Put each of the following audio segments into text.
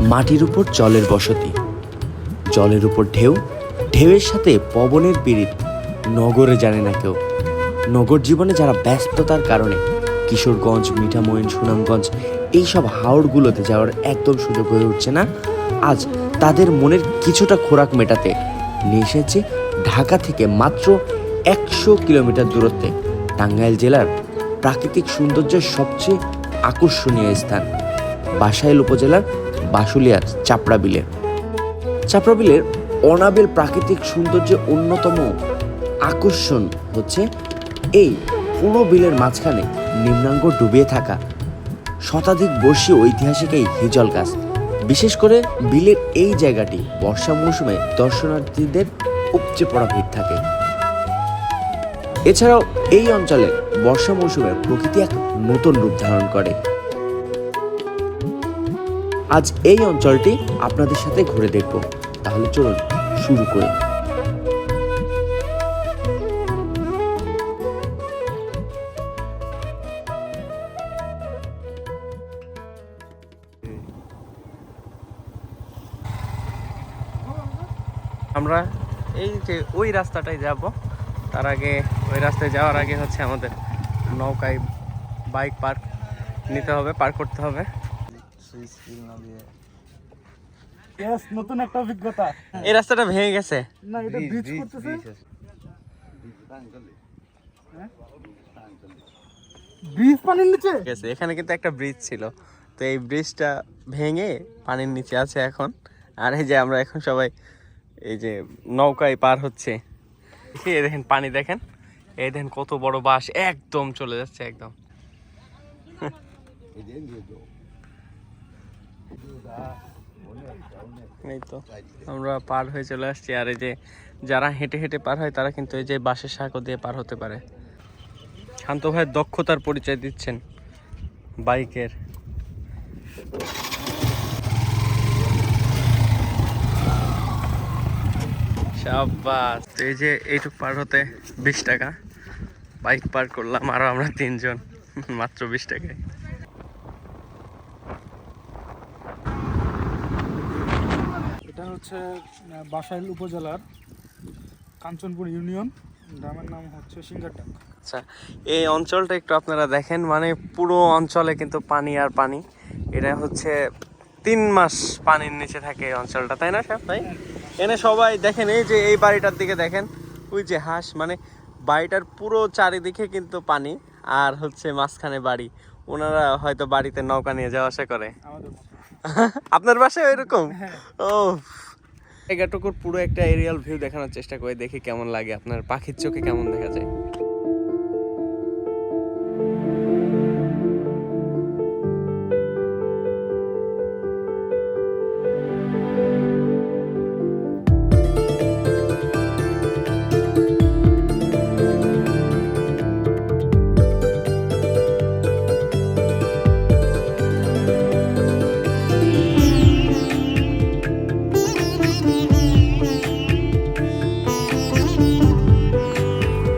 মাটির উপর জলের বসতি, জলের উপর ঢেউ, ঢেউয়ের সাথে পবনের পীড়িত। নগরে জানে না কেউ। নগর জীবনে যারা ব্যস্ততার কারণে কিশোরগঞ্জ, মিঠামইন, সুনামগঞ্জ এইসব হাওড়গুলোতে যাওয়ার একদম সুযোগ হয়ে উঠছে না, আজ তাদের মনের কিছুটা খোরাক মেটাতে নিয়ে এসেছে ঢাকা থেকে মাত্র 100 কিলোমিটার দূরত্বে টাঙ্গাইল জেলার প্রাকৃতিক সৌন্দর্যের সবচেয়ে আকর্ষণীয় স্থান বাসাইল উপজেলার বাসুলিয়ার চাপড়া বিলে। চাপড়া বিলের অনাবিল প্রাকৃতিক সৌন্দর্যের অন্যতম আকর্ষণ হচ্ছে এই পুরো বিলের মাঝখানে নিম্নাঙ্গ ডুবিয়ে থাকা শতাধিক বর্ষীয় ঐতিহাসিক এই হিজল গাছ। বিশেষ করে বিলের এই জায়গাটি বর্ষা মৌসুমে দর্শনার্থীদের উপচে পড়া ভিড় থাকে। এছাড়াও এই অঞ্চলে বর্ষা মৌসুমে প্রকৃতি এক নতুন রূপ ধারণ করে। আজ এই অঞ্চলটি আপনাদের সাথে ঘুরে দেখব, তাহলে চলুন শুরু করি। আমরা এই যে ওই রাস্তাটায় যাব, তার আগে ওই রাস্তায় যাওয়ার আগে হচ্ছে আমাদের নৌকায় বাইক পার্ক নিতে হবে, পার্ক করতে হবে। নতুন একটা অভিজ্ঞতা। এই রাস্তাটা ভেঙে গেছে, না এটা ব্রিজ করতেছে, ব্রিজ পানির নিচে গেছে। এখানে কিন্তু একটা ব্রিজ ছিল, তো এই ব্রিজটা ভেঙে পানির নিচে আছে এখন। আর এই যে আমরা এখন সবাই এই যে নৌকায় পার হচ্ছে, এই দেখেন পানি, দেখেন এই দেখেন কত বড় বাস একদম চলে যাচ্ছে একদম। এই তো আমরা পার হয়ে চলে আসছি। আর এই যে যারা হেঁটে হেঁটে পার হয় তারা কিন্তু এই যে বাঁশের সাঁকো দিয়ে পার হতে পারে। শান্ত ভাইয়ের দক্ষতার পরিচয় দিচ্ছেন বাইকের। শাবাশ। এই যে এইটুক পার হতে 20 টাকা, বাইক পার করলাম আরো আমরা 3 জন, মাত্র 20 টাকায়। এটা হচ্ছে বাসাইল উপজেলার কাঞ্চনপুর ইউনিয়ন, গ্রামের নাম হচ্ছে সিঙ্গারডাক। আচ্ছা, এই অঞ্চলটা একটু আপনারা দেখেন, মানে পুরো অঞ্চলে কিন্তু পানি আর পানি। এটা হচ্ছে 3 মাস পানির নিচে থাকে এই অঞ্চলটা, তাই না সাহেব ভাই? এনে সবাই দেখেন, এই যে এই বাড়িটার দিকে দেখেন, ওই যে হাঁস, মানে বাড়িটার পুরো চারিদিকে কিন্তু পানি, আর হচ্ছে মাঝখানে বাড়ি। ওনারা হয়তো বাড়িতে নৌকা নিয়ে যাওয়া আসা করে। আপনার বাসায় এরকম? ও, জায়গাটুকুর পুরো একটা এরিয়াল ভিউ দেখানোর চেষ্টা করে, দেখি কেমন লাগে, আপনার পাখির চোখে কেমন দেখা যায়।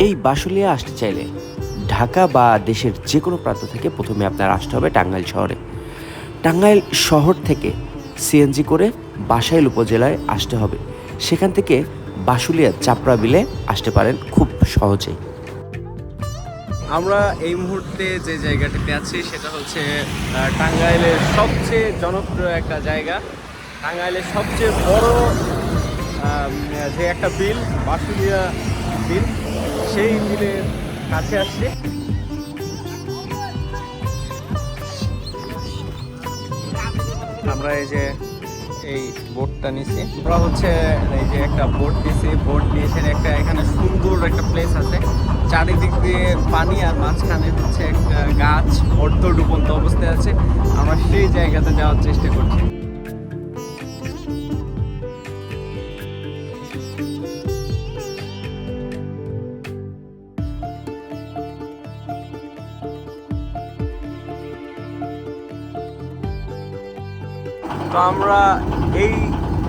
এই বাসুলিয়া আসতে চাইলে ঢাকা বা দেশের যে কোনো প্রান্ত থেকে প্রথমে আপনার আসতে হবে টাঙ্গাইল শহরে। টাঙ্গাইল শহর থেকে সিএনজি করে বাসাইল উপজেলায় আসতে হবে। সেখান থেকে বাসুলিয়া চাপড়া বিলে আসতে পারেন খুব সহজেই। আমরা এই মুহূর্তে যে জায়গাটিতে আছি সেটা হচ্ছে টাঙ্গাইলের সবচেয়ে জনপ্রিয় একটা জায়গা, টাঙ্গাইলের সবচেয়ে বড় যে একটা বিল, বাসুলিয়া বিল, সেই বিলের কাছে আসছি। আমরা এই যে এই বোটটা নিছি, আমরা হচ্ছে এই যে একটা বোট নিছি, বোট নিয়ে এসে একটা এখানে সুন্দর একটা প্লেস আছে, চারিদিক দিয়ে পানি আর মাঝখানে হচ্ছে একটা গাছ অর্ধ ডুবন্ত অবস্থায় আছে। আমরা সেই জায়গাতে যাওয়ার চেষ্টা করছি। তো আমরা এই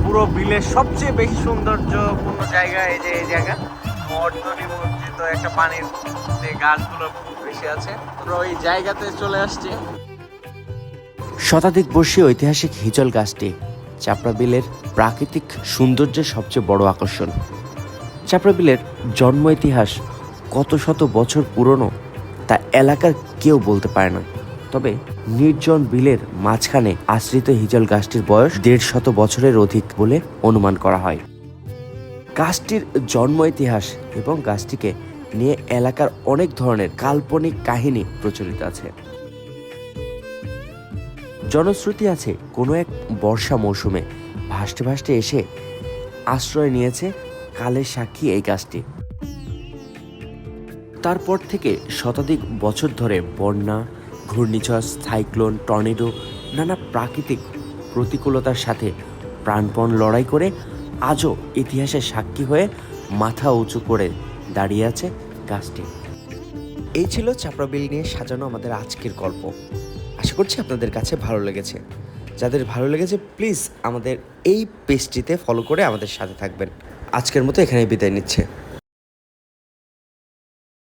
পুরো বিলের সবচেয়ে বেশি সৌন্দর্যপূর্ণ জায়গা, এই যে এই জায়গা অর্ধনিমজ্জিত একটা পানির যে গাছগুলো বেশি আছে, আমরা ওই জায়গাতে চলে আসছি। শতাধিক বর্ষীয় ঐতিহাসিক হিজল গাছটি চাপড়া বিলের প্রাকৃতিক সৌন্দর্যের সবচেয়ে বড় আকর্ষণ। চাপড়া বিলের জন্ম ইতিহাস কত শত বছর পুরনো তা এলাকার কেউ বলতে পারে না। তবে নির্জন বিলের মাঝখানে আশ্রিত হিজল গাছটির বয়স 150 বছরের অধিক বলে অনুমান করা হয়। গাছটির জন্ম ইতিহাস এবং গাছটিকে নিয়ে এলাকার অনেক ধরনের কাল্পনিক কাহিনী প্রচলিত আছে। জনশ্রুতি আছে কোনো এক বর্ষা মৌসুমে ভাসতে ভাসতে এসে আশ্রয় নিয়েছে কালের সাক্ষী এই গাছটি। তারপর থেকে শতাধিক বছর ধরে বন্যা, ঘূর্ণিঝড়, সাইক্লোন, টর্নেডো, নানা প্রাকৃতিক প্রতিকূলতার সাথে প্রাণপণ লড়াই করে আজও ইতিহাসের সাক্ষী হয়ে মাথা উঁচু করে দাঁড়িয়ে আছে গাছটি। এই ছিল চাপড়া বিল নিয়ে সাজানো আমাদের আজকের গল্প। আশা করছি আপনাদের কাছে ভালো লেগেছে। যাদের ভালো লেগেছে প্লিজ আমাদের এই পেজটিতে ফলো করে আমাদের সাথে থাকবেন। আজকের মতো এখানেই বিদায় নিচ্ছে।